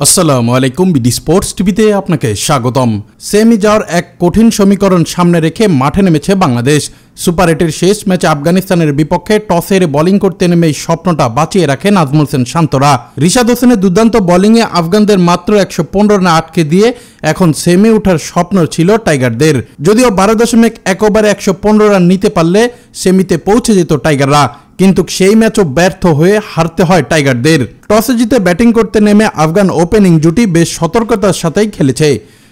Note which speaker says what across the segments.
Speaker 1: আসসালামু আলাইকুম BD sports টিভিতে আপনাকে স্বাগতম। সেমি যাওয়ার এক কঠিন সমীকরণ সামনে রেখে মাঠে নেমেছে বাংলাদেশ। সুপার 8-এর শেষ ম্যাচে আফগানিস্তানের বিপক্ষে টসে হেরে বোলিং করতে নেমে স্বপ্নটা বাঁচিয়ে রাখে নাজমুল হোসেন শান্তরা। রিশাদ হোসেনের দুর্দান্ত বোলিংয়ে আফগানদের মাত্র 115 রানে আটকে দিয়ে এখন সেমি ওঠার স্বপ্ন ছিল টাইগারদের। যদিও 12.1 ওভারে 115 রান নিতে পারলে সেমিতে পৌঁছে যেত টাইগাররা, কিন্তু সেই ম্যাচও ব্যর্থ হয়ে হারতে হয় টাইগারদের। টসে জিতে ব্যাটিং করতে নেমে আফগান ওপেনিং জুটি বেশ সতর্কতার সাথেই খেলেছে।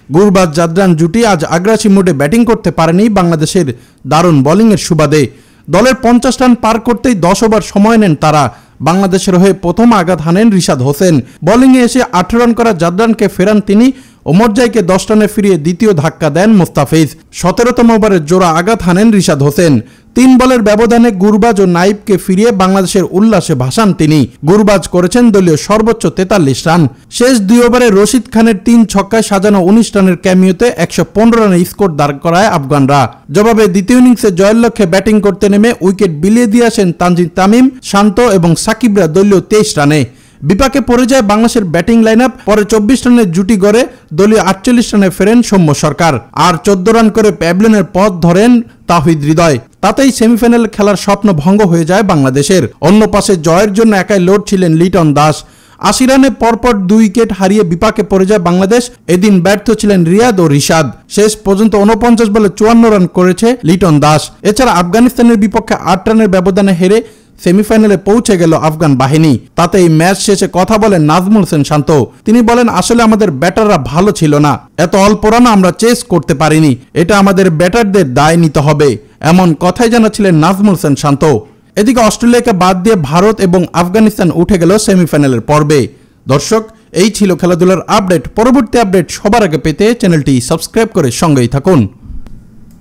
Speaker 1: গুরবাজ জাদরান জুটি আজ আগ্রাসী মোডে ব্যাটিং করতে পারেনি বাংলাদেশের দারুণ বোলিংয়ের সুবাদে। দলের 50 রান পার করতেই 10 ওভার সময় নেন তারা। বাংলাদেশের হয়ে প্রথম আঘাত হানেন রিশাদ হোসেন। বোলিংয়ে এসে 18 রান করা জাদরানকে ফেরান তিনি। ওমরজাইকে 10 রানে ফিরিয়ে দ্বিতীয় ধাক্কা দেন মোস্তাফিজ। 17তম ওভারে জোড়া আঘাত হানেন রিশাদ হোসেন। 3 বলের ব্যবধানে গুরবাজ ও নাইবকে ফিরিয়ে বাংলাদেশের উল্লাসে ভাসান তিনি। গুরবাজ করেছেন দলীয় সর্বোচ্চ 43 রান। শেষ 2 ওভারে রশিদ খানের 3 ছক্কায় সাজানো 19 রানের ক্যামিওতে 115 রানের স্কোর দাঁড় করায় আফগানরা। জবাবে দ্বিতীয় ইনিংসে জয়ের লক্ষ্যে ব্যাটিং করতে নেমে উইকেট বিলিয়ে দিয়ে আসেন তানজিম তামিম, শান্ত এবং সাকিবরা দলীয় 23 রানে। বিপাকে পড়ে যায় বাংলাদেশের ব্যাটিং লাইন আপ। পরে 24 রানের জুটি গড়ে দলীয় 48 রানে ফেরেন সৌম্য সরকার, আর 14 রান করে প্যাভিলিয়নের পথ ধরেন তাওহিদ হৃদয়। তাতেই সেমিফাইনাল খেলার স্বপ্ন ভঙ্গ হয়ে যায় বাংলাদেশের। অন্য পাশে জয়ের জন্য একাই লোড ছিলেন লিটন দাস। 80 রানে পরপর 2 উইকেট হারিয়ে বিপাকে পড়ে যায় বাংলাদেশ। এদিন ব্যর্থ ছিলেন রিয়াদ ও রিশাদ। শেষ পর্যন্ত 49 বলে 54 রান করেছে লিটন দাস। এছাড়া আফগানিস্তানের বিপক্ষে 8 রানের ব্যবধানে হেরে সেমিফাইনালে পৌঁছে গেল আফগান বাহিনী। তাতে এই ম্যাচ শেষে কথা বলেন নাজমুল হোসেন শান্ত। তিনি বলেন, আসলে আমাদের ব্যাটাররা ভালো ছিল না, এত অল্প রান আমরা চেস করতে পারিনি, এটা আমাদের ব্যাটারদের দায় নিতে হবে, এমন কথাই জানাচ্ছিলেন নাজমুল হোসেন শান্ত। এদিকে অস্ট্রেলিয়াকে বাদ দিয়ে ভারত এবং আফগানিস্তান উঠে গেল সেমিফাইনালের পর্বে। দর্শক, এই ছিল খেলাধুলার আপডেট। পরবর্তী আপডেট সবার আগে পেতে চ্যানেলটি সাবস্ক্রাইব করে সঙ্গেই থাকুন।